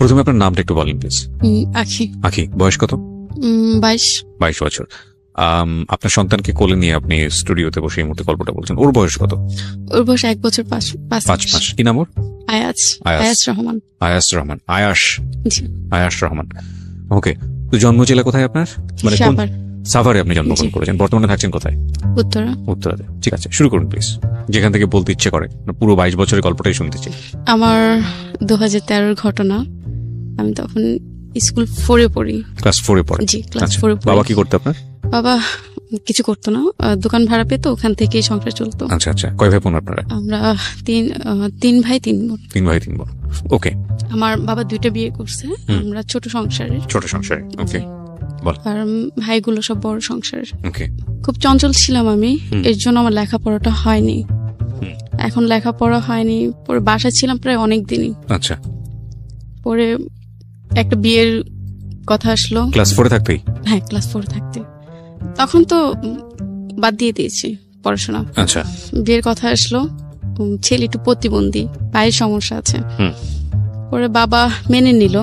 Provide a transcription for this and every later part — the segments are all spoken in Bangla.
প্রথমে আপনার নামটা একটু বলেন প্লিজ। আখি। আখি, বয়স কত? 22। 22 বছর। আপনার সন্তানকে কোলে নিয়ে আপনি স্টুডিওতে বসে এই মুহূর্তে গল্পটা বলছেন। ওর বয়স কত? ওর বয়স 1 বছর 5 মাস। কি নাম ওর? আয়াস রহমান। আয়াস রহমান। ওকে। তো জন্ম জেলা কোথায় আপনার? মানে সাভারে আপনি জন্মগ্রহণ করেছেন। বর্তমানে থাকছেন কোথায়? উত্তরাতে। ঠিক আছে, শুরু করুন প্লিজ, যেখান থেকে বলতে ইচ্ছে করে। পুরো 22 বছরের গল্পটাই শুনতে চাই। আমার 2013 ঘটনা। আমি তখন স্কুল 4-এ পড়ি। ক্লাস 4-এ পড়ে? জি, ক্লাস 4-এ পড়ি। বাবা কি করতে আপনার? বাবা কিছু করতো না, দোকান ভাড়া পেতো, ওখান থেকেই সংসার চলতো। আচ্ছা। কয় ভাই বোন আপনারা? আমরা 3 ভাই 3 বোন। 3 ভাই 3 বোন। ওকে। আমার বাবা 2টা বিয়ে করছে। আমরা ছোট সংসারে। ওকে, বল। আর ভাইগুলো সব বড় সংসার। ওকে। খুব চঞ্চল ছিলাম আমি, এর জন্য আমার লেখাপড়াটা হয়নি। এখন লেখাপড়া হয়নি, পরে বাসায় ছিলাম প্রায় অনেক দিনই। আচ্ছা। পরে একটা বিয়ের কথা আসলো। ক্লাস 4-এ থাকতেই? হ্যাঁ, ক্লাস 4 থাকতে। তখন তো বাদ দিয়ে দিয়েছি পড়াশোনা। আচ্ছা। বিয়ের কথা আসলো, ছেলে একটু প্রতিবন্ধী, পায়ের সমস্যা আছে। পরে বাবা মেনে নিল,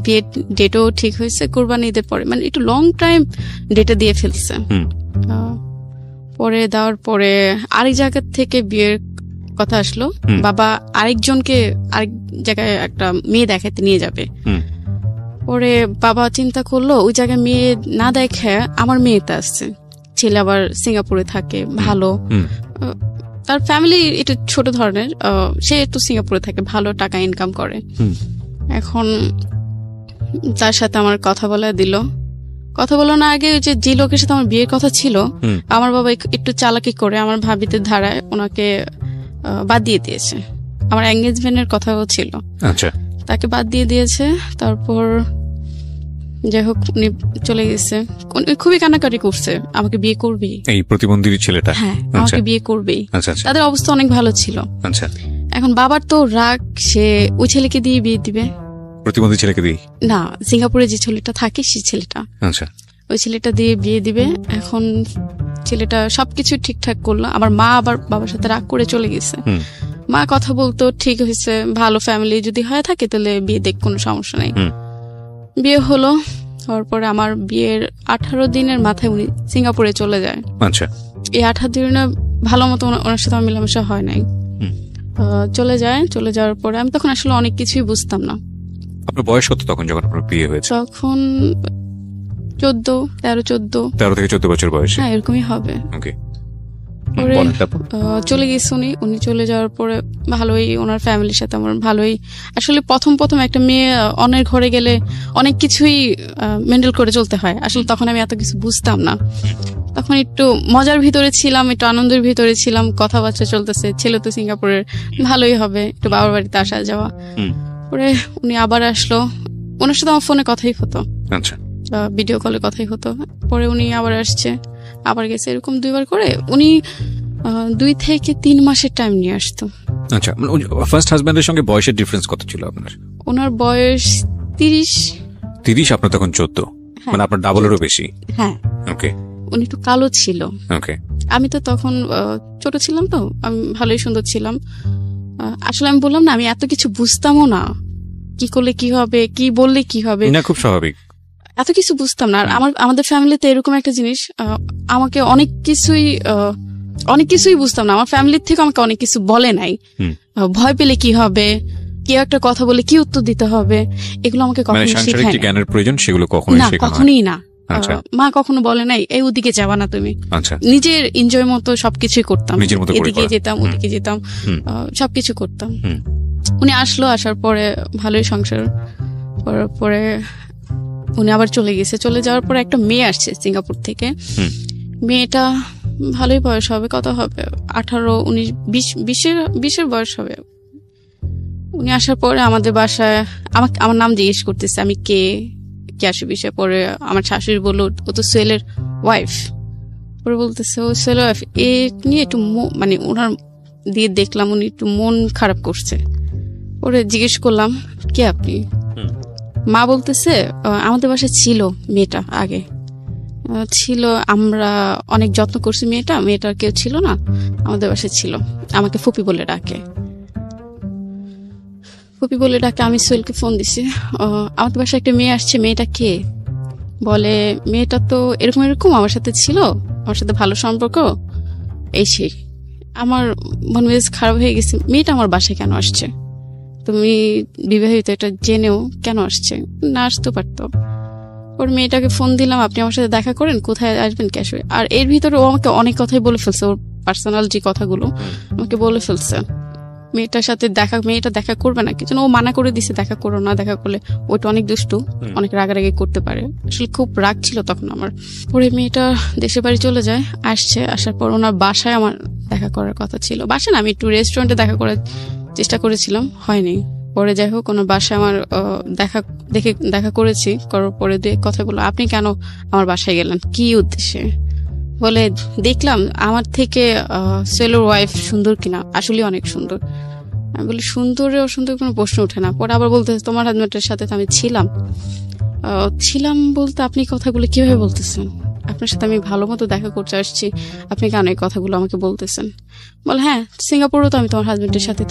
বিয়ের ডেটও ঠিক হয়েছে, কোরবানি ঈদের পরে, মানে একটু লং টাইম ডেটে দিয়ে ফেলছে। পরে দেওয়ার পরে আরেক জায়গা থেকে বিয়ের কথা আসলো, বাবা আরেকজনকে আরেক জায়গায় একটা মেয়ে দেখাতে নিয়ে যাবে। পরে বাবা চিন্তা করলো ওই জায়গায় মেয়ে না দেখে আমার মেয়েটা আসছে। ছেলে আবার সিঙ্গাপুরে থাকে, ভালো, তার ফ্যামিলি একটু ছোট ধরনের, সে একটু সিঙ্গাপুরে থাকে, ভালো টাকা ইনকাম করে। এখন তার সাথে আমার কথা বলা দিল। কথা বলো না আগে যে লোকের সাথে আমার বিয়ের কথা ছিল, আমার বাবা একটু চালাকি করে আমার ভাবিতে ধারায় ওনাকে বাদ দিয়ে দিয়েছে। আমার এঙ্গেজমেন্টের কথাও ছিল। আচ্ছা। তাকে বাদ দিয়ে দিয়েছে। তারপর যাই হোক উনি চলে গেছে। খুবই কান্নাকাটি করছে, আমাকে বিয়ে করবি। এই প্রতিবন্ধী ছেলেটা? হ্যাঁ, আমাকে বিয়ে করবি। তাদের অবস্থা অনেক ভালো ছিল। আচ্ছা। এখন বাবার তো রাগ, সে ওই ছেলেকে দিয়ে বিয়ে দিবে। প্রতিবন্ধী ছেলেকে দিয়ে না, সিঙ্গাপুরে যে ছেলেটা থাকে সেই ছেলেটা। আচ্ছা। ওই ছেলেটা দিয়ে বিয়ে দিবে। এখন ছেলেটা সবকিছু ঠিকঠাক করলো। আমার মা আবার বাবার সাথে রাগ করে চলে গেছে। মা কথা বলতো, ঠিক হয়েছে, ভালো ফ্যামিলি যদি হয়ে থাকে তাহলে বিয়ে দেখ, কোনো সমস্যা নাই। বিয়ে হলো, হওয়ার পরে আমার বিয়ের 18 দিনের মাথায় উনি সিঙ্গাপুরে চলে যায়। আচ্ছা। এই 18 দিনে ভালো মতো ওনার সাথে আমার মেলামেশা হয় নাই। চলে যাওয়ার পরে আমি তখন আসলে অনেক কিছুই বুঝতাম না। আপনার বয়স কত তখন যখন আপনার বিয়ে হয়েছে? তখন 13 থেকে 14 বছর বয়সে? হ্যাঁ, এরকমই হবে। ওকে। চলে গেছে উনি চলে যাওয়ার পরে ভালোই, ওনার ফ্যামিলির সাথে আমার ভালোই। আসলে প্রথম একটা মেয়ে অন্যের ঘরে গেলে অনেক কিছুই মেন্টেল করে চলতে হয়। আসলে তখন আমি এত কিছু বুঝতাম না, তখন একটু মজার ভিতরে ছিলাম, একটু আনন্দের ভিতরে ছিলাম। কথাবার্তা চলতেছে, ছেলে তো সিঙ্গাপুরের, ভালোই হবে, একটু বাবার বাড়িতে আসা যাওয়া। পরে উনি আবার আসলো, ওনার সাথে আমার ফোনে কথাই হতো। আচ্ছা। ভিডিও কলে কথাই হতো। পরে উনি আবার আসছে, আবার গেছে, এরকম 2বার করে উনি 2 থেকে 3 মাসের টাইম নিয়ে আসতো। আচ্ছা। ফার্স্ট হাজবেন্ডের সঙ্গে বয়সের ডিফারেন্স কত ছিল আপনার? ওনার বয়স 30, আপনার তখন 14। মানে আপনার ডাবলেরও বেশি। হ্যাঁ। ওকে। উনি একটু কালো ছিল। ওকে। আমি তো তখন ছোট ছিলাম, তো আমি ভালোই সুন্দর ছিলাম। আসলে আমি বললাম না, আমি এত কিছু বুঝতামও না, কি করলে কি হবে, কি বললে কি হবে। না, খুব স্বাভাবিক। এত কিছু বুঝতাম না। আর আমাদের ফ্যামিলিতে এরকম একটা জিনিস, আমাকে অনেক কিছুই বুঝতাম না। আমার ফ্যামিলির থেকে আমাকে অনেক কিছু বলে নাই। ভয় পেলে কি হবে, কেউ একটা কথা বলে কি উত্তর দিতে হবে, এগুলো আমাকে কখনো শেখায় না। জ্ঞানের প্রয়োজন, সেগুলো কখনোই না। মা কখনো বলে নাই এই ওদিকে যাবা না তুমি। নিজের এনজয় মতো সবকিছুই করতাম, এদিকে যেতাম, ওদিকে যেতাম, সবকিছু করতাম। উনি আসলো, আসার পরে ভালোই সংসার পরে উনি আবার চলে গেছে। চলে যাওয়ার পরে একটা মেয়ে আসছে সিঙ্গাপুর থেকে। মেয়েটা ভালোই বয়স হবে, কত হবে, 18, 19, 20 বয়স হবে। উনি আসার পরে আমাদের বাসায় আমার নাম জিজ্ঞেস করতেছে, আমি কে আসে বিষয়ে। পরে আমার শাশুড়ি বললো ও তো সোহেলের ওয়াইফ। পরে বলতেছে ও সোহেলের ওয়াইফ। এ নিয়ে একটু মানে ওনার দিয়ে দেখলাম উনি একটু মন খারাপ করছে। পরে জিজ্ঞেস করলাম কে আপনি? মা বলতেছে আমাদের বাসায় ছিল মেয়েটা, আগে ছিল, আমরা অনেক যত্ন করছি, মেয়েটার কেউ ছিল না, আমাদের বাসায় ছিল, আমাকে ফুপি বলে ডাকে। ফুপি বলে ডাকে। আমি সোহেলকে ফোন দিছি, আমাদের বাসায় একটা মেয়ে আসছে, মেয়েটা কে? বলে মেয়েটা তো এরকম এরকম আমার সাথে ছিল, আমার সাথে ভালো সম্পর্ক, এই সেই। আমার মন মেজাজ খারাপ হয়ে গেছে, মেয়েটা আমার বাসায় কেন আসছে? তুমি বিবাহিত, এটা জেনেও কেন আসছে? না আসতে পারতো। ওর মেয়েটাকে ফোন দিলাম, আপনি আমার সাথে দেখা করেন, কোথায় আসবেন, ক্যাশ। আর এর ভিতরে ও আমাকে অনেক কথাই বলে ফেলছে, ওর পার্সোনাল যে কথাগুলো আমাকে বলে ফেলছে। মেয়েটার সাথে মেয়েটা দেখা করবে না, কিছু ও মানা করে দিছে, দেখা করো না, দেখা করলে ওইটা অনেক দুষ্টু, অনেক রাগারাগি করতে পারে। আসলে খুব রাগ ছিল তখন আমার। পরে মেয়েটা দেশের বাড়ি চলে যায়, আসার পর ওনার বাসায় আমার দেখা করার কথা ছিল। বাসায় না, আমি একটু রেস্টুরেন্টে দেখা করার চেষ্টা করেছিলাম, হয়নি। পরে যাই হোক, ওনার বাসায় আমার দেখা করেছি। করার পরে কথা বললো, আপনি কেন আমার বাসায় গেলেন, কি উদ্দেশ্যে? বলে দেখলাম আমার থেকে সোহেলের ওয়াইফ সুন্দর কিনা, আসলে অনেক সুন্দর। আমি বলি সুন্দরে অসুন্দর কোনো প্রশ্ন ওঠে না। পরে আবার বলতে, তোমার হাজবেন্ডের সাথে তো আমি ছিলাম বলতে আপনি কথাগুলো কিভাবে বলতেছেন? আপনার সাথে আমি ভালো মতো দেখা করতে আসছি, আপনি কেন এই কথাগুলো আমাকে বলতেছেন? বলে হ্যাঁ, সিঙ্গাপুরেও তো আমি তোমার হাজবেন্ডের সাথে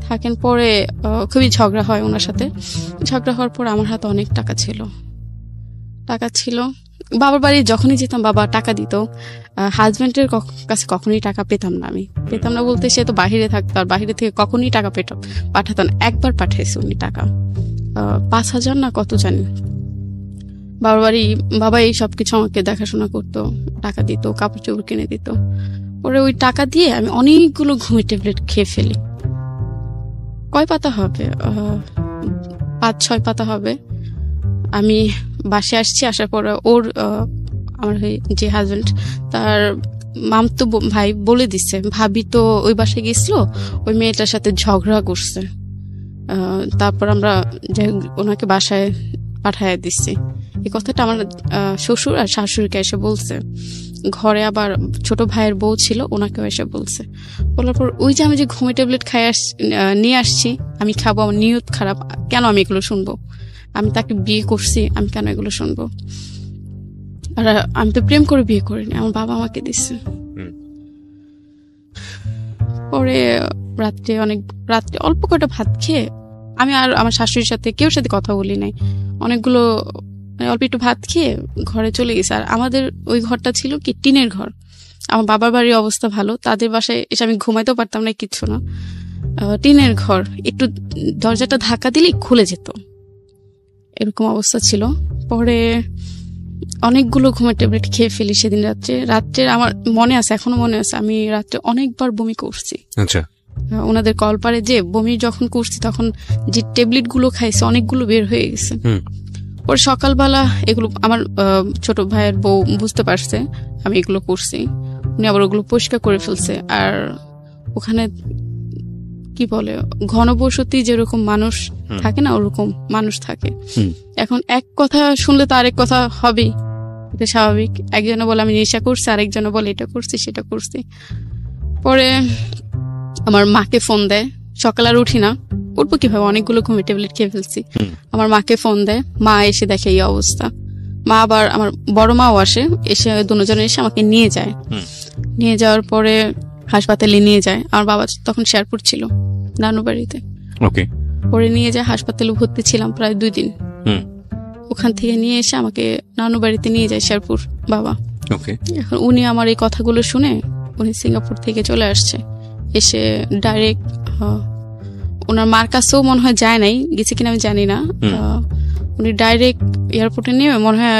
থাকেন। পরে খুবই ঝগড়া হয় ওনার সাথে। ঝগড়া হওয়ার পর আমার হাতে অনেক টাকা ছিল। বাবার বাড়ি যখনই যেতাম বাবা টাকা দিত। হাজবেন্ডের কাছে কখনোই টাকা পেতাম না বলতে, সে তো বাহিরে থাকতো, আর বাহিরে থেকে কখনোই টাকা পাঠাতো না। একবার পাঠিয়েছে উনি টাকা, 5,000 না কত জানি। বাবা এই সবকিছু আমাকে দেখাশোনা করতো, টাকা দিত, কাপড় চোপড় কিনে দিত। পরে ওই টাকা দিয়ে আমি অনেকগুলো ঘুমের ট্যাবলেট খেয়ে ফেলি। কয় পাতা হবে, 5-6 পাতা হবে। আমি বাসে আসছি, আসার পরে আমার যে হাজবেন্ড, তার মামতো ভাই বলে দিচ্ছে, ভাবি তো ওই বাসায় গেছিল, ওই মেয়েটার সাথে ঝগড়া করছে। তারপর আমরা ওনাকে বাসায় পাঠায় দিচ্ছি। এই কথাটা আমার শ্বশুর আর শাশুড়িকে এসে বলছে। ঘরে আবার ছোট ভাইয়ের বউ ছিল, ওনাকেও এসে বলছে। বলার পর ওই যে আমি যে ঘুমে ট্যাবলেট নিয়ে আসছি, আমি খাবো, আমার নিয়ত খারাপ, কেন আমি এগুলো শুনবো? আমি তাকে বিয়ে করছি, আমি কেন এগুলো শুনবো? আর আমি তো প্রেম করে বিয়ে করিনি, আমার বাবা আমাকে দিচ্ছে। পরে রাত্রে অল্প কটা ভাত খেয়ে আমি আর আমার শাশুড়ির সাথে কেউ সাথে কথা বলি নাই। অনেকগুলো অল্প একটু ভাত খেয়ে ঘরে চলে গেছে। আর আমাদের ওই ঘরটা ছিল কি টিনের ঘর। আমার বাবার বাড়ির অবস্থা ভালো, তাদের বাসায় এসে আমি ঘুমাইতেও পারতাম না, কিচ্ছু না। টিনের ঘর, একটু দরজাটা ধাক্কা দিলেই খুলে যেত, এরকম অবস্থা ছিল। পরে অনেকগুলো ঘুমের ট্যাবলেট খেয়ে ফেলি সেদিন রাত্রে আমার মনে আছে, এখনো মনে আছে, আমি রাত্রে অনেকবার বমি করছি। আচ্ছা। ওনাদের কলপারে যে বমি যখন করছি, তখন যে ট্যাবলেট গুলো খাইছে অনেকগুলো বের হয়ে গেছে। পরে সকালবেলা এগুলো আমার ছোট ভাইয়ের বউ বুঝতে পারছে আমি এগুলো করছি, উনি আবার ওগুলো পরিষ্কার করে ফেলছে। আর ওখানে কি বলে, ঘনবসতি যেরকম মানুষ থাকে না, ওরকম মানুষ থাকে। এখন এক কথা শুনলে তো আরেক কথা হবেই, এটা স্বাভাবিক। একজনে বলে আমি নেশা করছি, আরেকজনে বলে এটা করছি সেটা করছি। পরে আমার মাকে ফোন দেয়, সকাল আর উঠি না, উঠবো কিভাবে, অনেকগুলো ঘুমে ট্যাবলেট খেয়ে ফেলছি। আমার মাকে ফোন দেয়, মা এসে দেখে এই অবস্থা। মা আবার আমার বড় মাও আসে, এসে দুজনে এসে আমাকে নিয়ে যাওয়ার পরে হাসপাতালে নিয়ে যায়। আমার বাবা তখন শেরপুর ছিল, নানু বাড়িতে। পরে নিয়ে যায় হাসপাতালে, ভর্তি ছিলাম প্রায় 2 দিন। ওখান থেকে নিয়ে এসে আমাকে নানু বাড়িতে নিয়ে যায় শেরপুর বাবা। এখন উনি আমার এই কথাগুলো শুনে উনি সিঙ্গাপুর থেকে চলে আসছে, এসে ডাইরেক্ট ওনার মার কাছেও মনে হয় যায় নাই, গেছে কিনা আমি জানি না। উনি ডাইরেক্ট এয়ারপোর্টে নিয়ে মনে হয়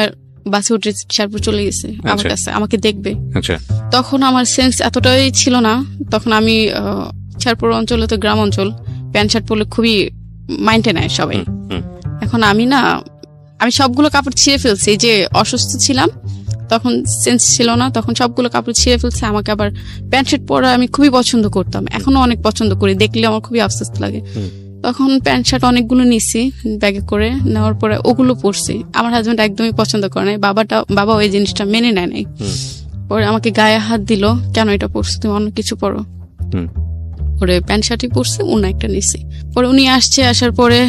বাসে উঠে শেরপুর চলে গেছে আমার কাছে, আমাকে দেখবে। তখন আমার সেন্স এতটাই ছিল না, তখন আমি শেরপুর অঞ্চলে তো গ্রাম অঞ্চল, প্যান্ট শার্ট পরলে খুবই মাইন্ডে নেয় সবাই। এখন আমি সবগুলো কাপড় ছিঁড়ে ফেলছি, যে অসুস্থ ছিলাম তখন সেন্স ছিল না, তখন সবগুলো কাপড় ছিঁড়ে ফেলছে। আমাকে আবার প্যান্ট শার্ট পরা আমি খুবই পছন্দ করতাম, এখনো অনেক পছন্দ করি, দেখলে আমার খুবই আফসোস লাগে। তখন প্যান্ট শার্ট অনেকগুলো নিছি ব্যাগে করে, নেওয়ার পরে ওগুলো পরছি। আমার হাজবেন্ড একদমই পছন্দ করে নাই, বাবা ওই জিনিসটা মেনে নেয় নাই। পরে আমাকে গায়ে হাত দিল, কেন এটা পরছো, তুমি অন্য কিছু পরো। পরে প্যান্ট শার্টই পরছি, অন্য একটা নিছি। পরে উনি আসার পরে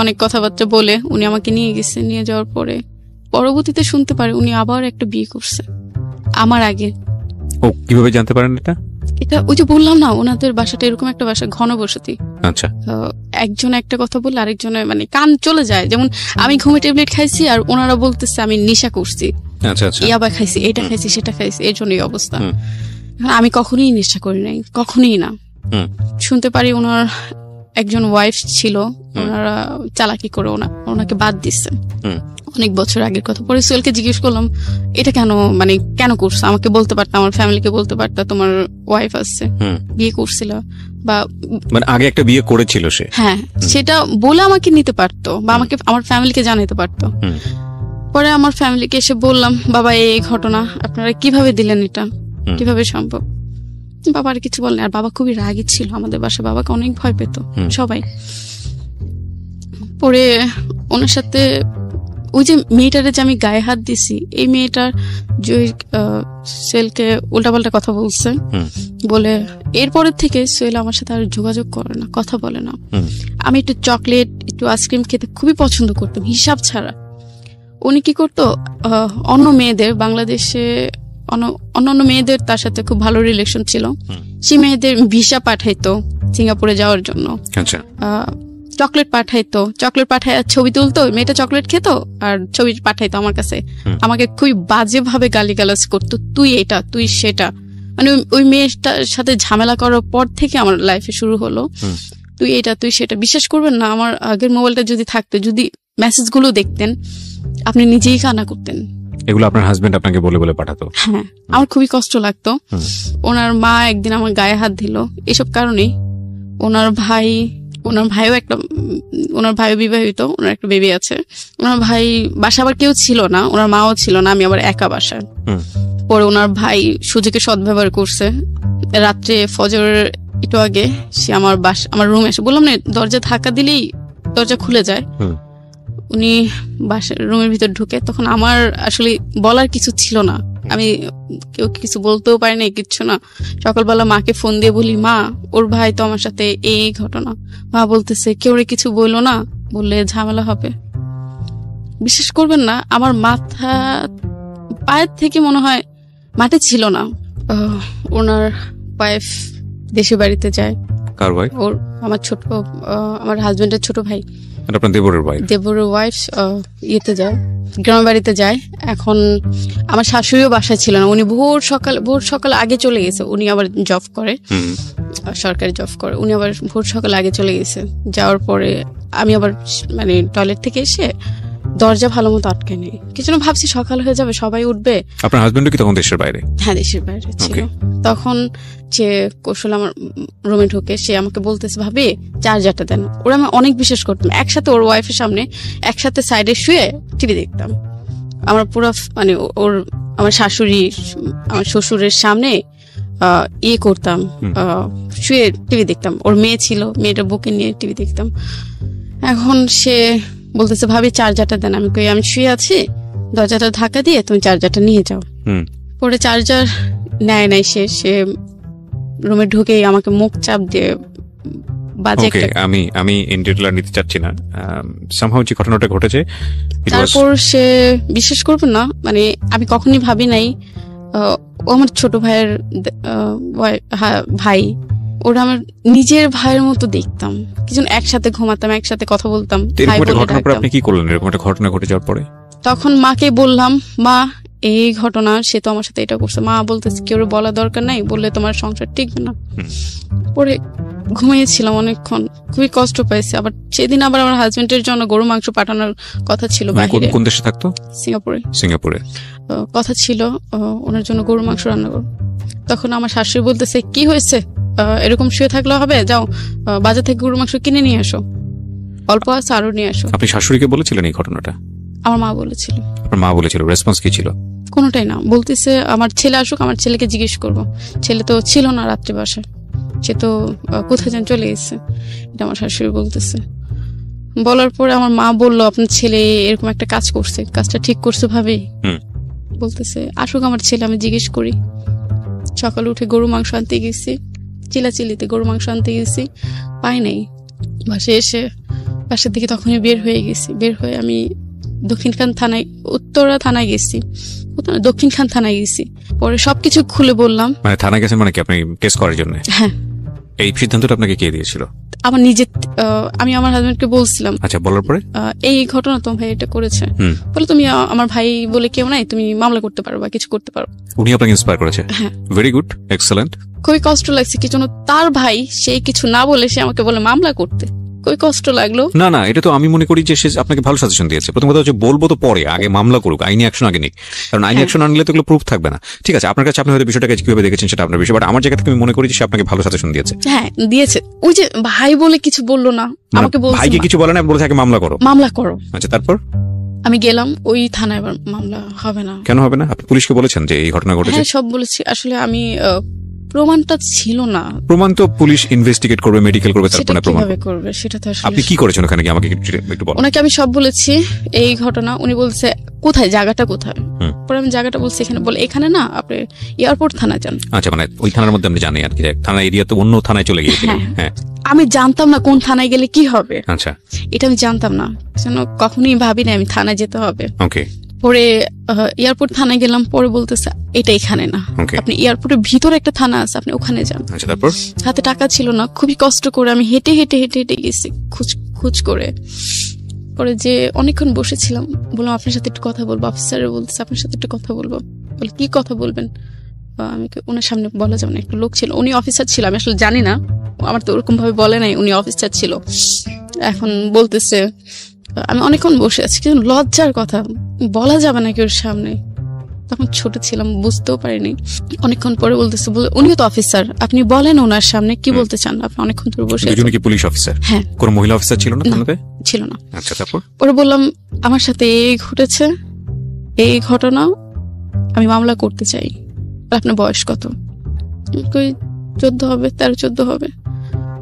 অনেক কথাবার্তা বলে উনি আমাকে নিয়ে গেছে। নিয়ে যাওয়ার পরে পরবর্তীতে শুনতে পারে উনি আবার একটা বিয়ে করছে আমার আগে। ও কিভাবে জানতে পারেন এটা? ওই যে বললাম না, ওনাদের বাসাটা এরকম একটা বাসা, ঘনবসতি। আচ্ছা, একজন একটা কথা বললে আরেকজনের মানে কান চলে যায়। যেমন আমি ঘুমে ট্যাবলেট খাইছি আর ওনারা বলতেছে আমি নেশা করছি, ইয়াবা খাইছি, এটা খাইছি, সেটা খাইছি, এর জন্য এই অবস্থা। আমি কখনোই নেশা করি নাই, কখনোই না। শুনতে পারি ওনার একজন ওয়াইফ ছিল, ওনারা চালাকি করে ওনাকে বাদ দিচ্ছে, অনেক বছর আগের কথা। পরে সোহেলকে জিজ্ঞেস করলাম এটা কেন, মানে কেন করছো, আমাকে বলতে পারতাম, আমার ফ্যামিলিকে বলতে পারতাম তোমার ওয়াইফ আসছে, বিয়ে করছিল বা মানে আগে একটা বিয়ে করেছিল সে, হ্যাঁ সেটা বলে আমাকে নিতে পারতো বা আমাকে আমার ফ্যামিলিকে জানাতে পারতো। পরে আমার ফ্যামিলিকে এসে বললাম বাবা এই ঘটনা, আপনারা কিভাবে দিলেন, এটা কিভাবে সম্ভব? বাবা আর কিছু বলেন। আর বাবা খুবই রাগী ছিল আমাদের বাসায়, বাবাকে অনেক ভয় পেত সবাই। পরে ওনার সাথে ওই যে মেয়েটারে যে আমি গায়ে হাত দিছি, এই মেয়েটার যে সোহেলকে উল্টাপাল্টা কথা বলছে, বলে এরপরের থেকে সোহেল আমার সাথে আর যোগাযোগ করে না, কথা বলে না। আমি একটু চকলেট একটু আইসক্রিম খেতে খুবই পছন্দ করতাম হিসাব ছাড়া। উনি কি করতো, অন্য মেয়েদের বাংলাদেশে অন্যান্য মেয়েদের তার সাথে খুব ভালো রিলেশন ছিল, সেই মেয়েদের ভিসা পাঠাইতো সিঙ্গাপুরে যাওয়ার জন্য, চকলেট পাঠাইতো, চকলেট পাঠায় ছবি তুলতো, মেয়েটা চকলেট খেত আর ছবি পাঠাইতো আমার কাছে। আমাকে খুবই বাজে ভাবে গালিগালাজ করতো, তুই এটা তুই সেটা। মানে ওই মেয়েটার সাথে ঝামেলা করার পর থেকে আমার লাইফে শুরু হলো তুই এটা তুই সেটা। বিশ্বাস করবেন না, আমার আগের মোবাইলটা যদি থাকতো, যদি মেসেজ গুলো দেখতেন, আপনি নিজেই কান্না করতেন। এগুলো আপনার হাজবেন্ড আপনাকে বলে বলে পাঠাতো? হ্যাঁ, আমার খুবই কষ্ট লাগতো। ওনার মা একদিন আমার গায়ে হাত দিল এসব কারণেই। ওনার ভাইও একটা, ওনার ভাইও বিবাহিত, ওনার একটা বেবি আছে। ওনার ভাই বাসা আবার কেউ ছিল না, ওনার মাও ছিল না, আমি আবার একা বাসায়। পরে ওনার ভাই সুযোগে সদ্ব্যবহার করছে। রাত্রে ফজরের একটু আগে সে আমার রুমে এসে, বললাম না দরজা ধাক্কা দিলেই দরজা খুলে যায়, উনি বাসার রুমের ভিতর ঢুকে। তখন আমার আসলে বলার কিছু ছিল না, আমি কেউ কিছু বলতেও পারি না, কিচ্ছু না। সকালবেলা মাকে ফোন দিয়ে বলি, মা ওর ভাই তো আমার সাথে এই ঘটনা। মা বলতেছে কেউ কিছু বললো না, বললে ঝামেলা হবে। বিশ্বাস করবেন না, আমার মাথা পায়ের থেকে মনে হয় মাটি ছিল না। ওনার ওয়াইফ দেশে বাড়িতে যায়। কার ওয়াইফ? ওর আমার হাজবেন্ডের ছোট ভাই, আপনার দেবরের ওয়াইফ ইয়েতে যায়, গ্রামের বাড়িতে যায়। এখন আমার শাশুড়িও বাসায় ছিল না, উনি ভোর সকাল আগে চলে গেছে। উনি আবার জব করে, সরকারি জব করে। উনি আবার ভোর সকাল আগে চলে গেছে। যাওয়ার পরে আমি আবার মানে টয়লেট থেকে এসে দরজা ভালো মতো আটকে নেই, কিছু না, ভাবছি সকাল হয়ে যাবে, সবাই উঠবে। আপনার হাজবেন্ড কি তখন দেশের বাইরে? হ্যাঁ, দেশের বাইরে ছিল। তখন যে কৌশল আমার রুমে ঢুকে সে আমাকে বলতেছে, ভাবি চার্জারটা দেন। ওরা আমি অনেক বিশ্বাস করতাম, একসাথে ওর ওয়াইফের সামনে একসাথে সাইডে শুয়ে টিভি দেখতাম। আমার পুরো মানে আমার শাশুড়ি আমার শ্বশুরের সামনে ইয়ে করতাম, শুয়ে টিভি দেখতাম। ওর মেয়ে ছিল, মেয়েটা বুকে নিয়ে টিভি দেখতাম। এখন সে বলতেছে, ভাবি চার্জারটা দেন। আমি কই আমি শুয়ে আছি, দরজাটা ধাক্কা দিয়ে তুমি চার্জারটা নিয়ে যাও। পরে চার্জার নেয় নাই, সে রুমে ঢুকেই আমাকে মুখ চাপ দিয়ে বাজে একটা। আমি ইন ডিটেইল নিতে চাচ্ছি না, সামহাউ যে ঘটনাটা ঘটেছে। তারপর সে বিশ্বাস করবেন না, মানে আমি কখনোই ভাবি নাই ও আমার ছোট ভাইয়ের ভাই, ওরা আমার নিজের ভাইয়ের মতো দেখতাম। কিছু একসাথে ঘুমাতাম, একসাথে কথা বলতাম। আপনি কি করলেন এরকম একটা ঘটনা ঘটে যাওয়ার পরে? তখন মাকে বললাম, মা এই ঘটনা, সে তো আমার সাথে এটা করছে। মা বলতেছে কেউ বলা দরকার নাই, বললে তোমার সংসার টিকবে না। পরে ঘুমিয়েছিলাম অনেকক্ষণ, খুবই কষ্ট পাইছি। আবার সেদিন আবার আমার হাজবেন্ডের জন্য গরু মাংস পাঠানোর কথা ছিল বাইরে। কোন দেশে থাকতো? সিঙ্গাপুরে কথা ছিল, ওনার জন্য গরু মাংস রান্না করো। তখন আমার শাশুড়ি বলতেছে, কি হয়েছে, এরকম শুয়ে থাকলে হবে, যাও বাজার থেকে গরু মাংস কিনে নিয়ে আসো, অল্প আছে আরো নিয়ে আসো। আপনি শাশুড়িকে বলেছিলেন এই ঘটনাটা? আমার মা বলেছিল। আপনার মা বলেছিল, রেসপন্স কি ছিল? কোনোটাই না, বলতেছে আমার ছেলে আসুক, আমার ছেলেকে জিজ্ঞেস করবো। ছেলে তো ছিল না রাত্রে বাসায়, সে তো কোথায় যেন চলে গেছে, এটা আমার শাশুড়ি বলতেছে। বলার পরে আমার মা বললো, আপনার ছেলে এরকম একটা কাজ করছে, কাজটা ঠিক করছে ভাবে। বলতেছে আসুক আমার ছেলে, আমি জিজ্ঞেস করি। সকালে উঠে গরু মাংস আনতে গেছি, চিলাচিলিতে গরু মাংস আনতে গেছি, পাই নাই। বাসায় এসে বাসার দিকে তখনই বের হয়ে গেছি। বের হয়ে আমি দক্ষিণখান থানায়, উত্তরা থানায় গেছি, দক্ষিণখান থানায় গেছি। পরে সবকিছু খুলে বললাম। মানে থানায় গেছেন মানে কি আপনি কেস করার জন্য? হ্যাঁ, এই সিদ্ধান্তটা আপনাকে কে দিয়েছিল? আমার নিজে, আমি আমার হাজবেন্ডকে বলছিলাম। আচ্ছা, বলার পরে এই ঘটনা তোমার ভাই এটা করেছে, বলে তুমি আমার ভাই বলে কেউ নাই, তুমি মামলা করতে পারো বা কিছু করতে পারো। উনি আপনাকে ইন্সপায়ার করেছে? হ্যাঁ। Very good, excellent. খুবই কষ্ট লাগছে কি জন্য, তার ভাই সে কিছু না বলে সে আমাকে বলে মামলা করতে, খুবই কষ্ট লাগলো। না না, এটা তো আমি মনে করি যে সে আপনাকে ভালো সাজেশন দিয়েছে। প্রথম কথা হচ্ছে বলবো তো পরে, আগে মামলা করুক, আইনি অ্যাকশন আগে নিক, কারণ আইনি অ্যাকশন আনলে তো এগুলো প্রুফ থাকবে না। ঠিক আছে, আপনার কাছে আপনি হয়তো বিষয়টাকে কিভাবে দেখেছেন সেটা আপনার বিষয়, বাট আমার জায়গা থেকে আমি মনে করি যে সে আপনাকে ভালো সাজেশন দিয়েছে। হ্যাঁ দিয়েছে, ওই যে ভাই বলে কিছু বললো না, আমাকে বলছে ভাইকে কিছু বলে না, বলে থাকে মামলা করো, মামলা করো। আচ্ছা, তারপর আমি গেলাম ওই থানায়, এবার মামলা হবে না। কেন হবে না? আপনি পুলিশকে বলেছেন যে এই ঘটনা ঘটেছে? হ্যাঁ, সব বলেছি। আসলে আমি প্রমাণটা ছিল না। প্রমাণ তো পুলিশ ইনভেস্টিগেট করবে, মেডিকেল করবে, তারপরে প্রমাণ করবে। সেটা তো আসলে আপনি কি করেছেন ওখানে গিয়ে আমাকে একটু বলুন। ওনাকে আমি সব বলেছি এই ঘটনা। উনি বলছে কোথায়, জায়গাটা কোথায়? পরে আমি জায়গাটা বলছি এখানে। বলে এখানে না, আপনি এয়ারপোর্ট থানায় যান। আচ্ছা, মানে ওই থানার মধ্যে আপনি জানেন আর কি, থানা এরিয়া তো অন্য থানায় চলে গিয়েছিলেন? হ্যাঁ। আমি জানতাম না কোন থানায় গেলে কি হবে। আচ্ছা, এটা আমি জানতাম না, কখনোই ভাবি না আমি থানায় যেতে হবে। ওকে। পরে এয়ারপোর্ট থানায় গেলাম, পরে বলতেছে এটা এখানে না, আপনি এয়ারপোর্টের ভিতরে একটা থানা আছে, আপনি ওখানে যান। আচ্ছা, তারপর? হাতে টাকা ছিল না, খুবই কষ্ট করে আমি হেঁটে হেঁটে হেঁটে হেঁটে গেছি খুঁজ করে। পরে যে অনেকক্ষণ বসেছিলাম, বললাম আপনার সাথে একটু কথা বলবো। অফিসার বলতেছে আপনার সাথে একটু কথা বলবো। বলে কি কথা বলবেন? আমি ওনার সামনে বলা যাবে না, একটা লোক ছিল, উনি অফিসার ছিল, আমি আসলে জানি না, আমার তো ওরকম ভাবে বলে নাই উনি অফিসার ছিল। এখন বলতেছে, আমি অনেকক্ষণ বসে আছি, কিন্তু লজ্জার কথা, বলা যাবে না কেউর সামনে, তখন ছোট ছিলাম, বুঝতেও পারিনি। অনেকক্ষণ পরে বলতেছে, বলে উনিও তো অফিসার, আপনি বলেন ওনার সামনে কি বলতে চান। আপনি অনেকক্ষণ ধরে বসে আছেন। কি পুলিশ অফিসার? হ্যাঁ। কোনো মহিলা অফিসার ছিল না থানাতে? ছিল না। আচ্ছা, তারপর? পরে বললাম আমার সাথে এই ঘটেছে, এই ঘটনা, আমি মামলা করতে চাই। আপনার বয়স কত? 14 হবে, 13-14 হবে।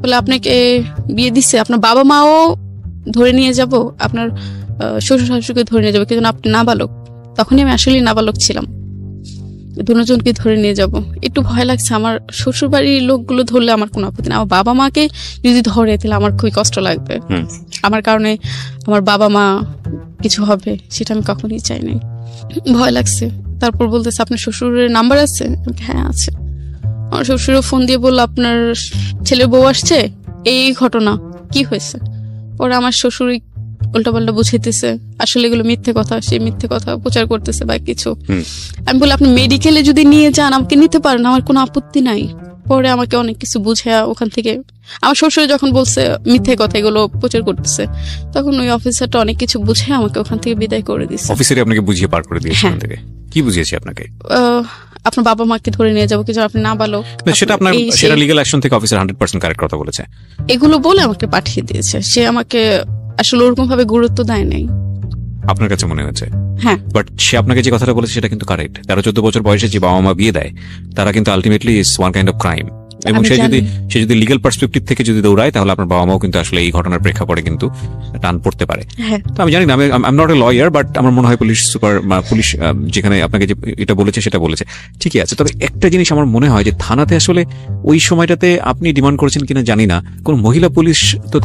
বলে আপনাকে বিয়ে দিচ্ছে, আপনার বাবা মাও ধরে নিয়ে যাব, আপনার শ্বশুর শাশুড়িকে ধরে নিয়ে যাবো, কিন্তু আপনি নাবালক। তখনই আমি আসলে নাবালক ছিলাম, দুজনকে ধরে নিয়ে যাব। একটু ভয় লাগছে, আমার শ্বশুর বাড়ির লোকগুলো ধরলে আমার কোনো আপত্তি না, আমার বাবা মাকে যদি ধরে তাহলে আমার খুবই কষ্ট লাগবে, আমার কারণে আমার বাবা মা কিছু হবে, সেটা আমি কখনোই চাই নাই, ভয় লাগছে। তারপর বলতেছে আপনার শ্বশুরের নাম্বার আছে? হ্যাঁ আছে। আমার শ্বশুরও ফোন দিয়ে বললো আপনার ছেলের বউ আসছে, এই ঘটনা, কি হয়েছে? পরে আমার শ্বশুর উল্টাপাল্টা বুঝাইতেছে, আসলে এগুলো মিথ্যে কথা, সে মিথ্যে কথা প্রচার করতেছে বা কিছু। আমি বলি আপনি মেডিকেলে যদি নিয়ে যান আমাকে নিতে পারেন, আমার কোনো আপত্তি নাই। পরে আমাকে অনেক কিছু বুঝে ওখান থেকে, আমার শ্বশুর যখন বলছে মিথ্যে কথা এগুলো প্রচার করতেছে, তখন ওই অফিসারটা অনেক কিছু বুঝে আমাকে ওখান থেকে বিদায় করে দিচ্ছে। অফিসারই আপনাকে বুঝিয়ে পার করে দিয়েছে ওখান থেকে? কি বুঝিয়েছে আপনাকে? আপনার বাবা মাকে ধরে নিয়ে যাবো, কিছু আপনি নাবালক। সেটা আপনার, সেটা লিগ্যাল অ্যাকশন থেকে অফিসার 100% কারেক্ট কথা বলেছে, এগুলো বলে আমাকে পাঠিয়ে দিয়েছে। সে আমাকে আসলে ওরকম ভাবে গুরুত্ব দেয় নাই, আপনার কাছে মনে হয়েছে? হ্যাঁ। বাট সে আপনাকে যে কথাটা বলেছে সেটা কিন্তু কারেক্ট। 13-14 বছর বয়সে যে বাবা মা বিয়ে দেয়, তারা কিন্তু ultimately is one kind of crime. এবং সে যদি লিগ্যাল পার্সপেক্টিভ থেকে যদি দৌড়ায়, তাহলে আপনার বাবা মাও কিন্তু আসলে এই ঘটনার প্রেক্ষাপটে কিন্তু টান পড়তে পারে। তো আমি জানি না, আমি নট এ লয়ার, বাট আমার মনে হয় পুলিশ যেখানে আপনাকে যে এটা বলেছে সেটা বলেছে ঠিকই আছে। তবে একটা জিনিস আমার মনে হয় যে থানাতে আসলে ওই সময়টাতে আপনি ডিমান্ড করেছেন কিনা জানি না, কোন মহিলা পুলিশ তো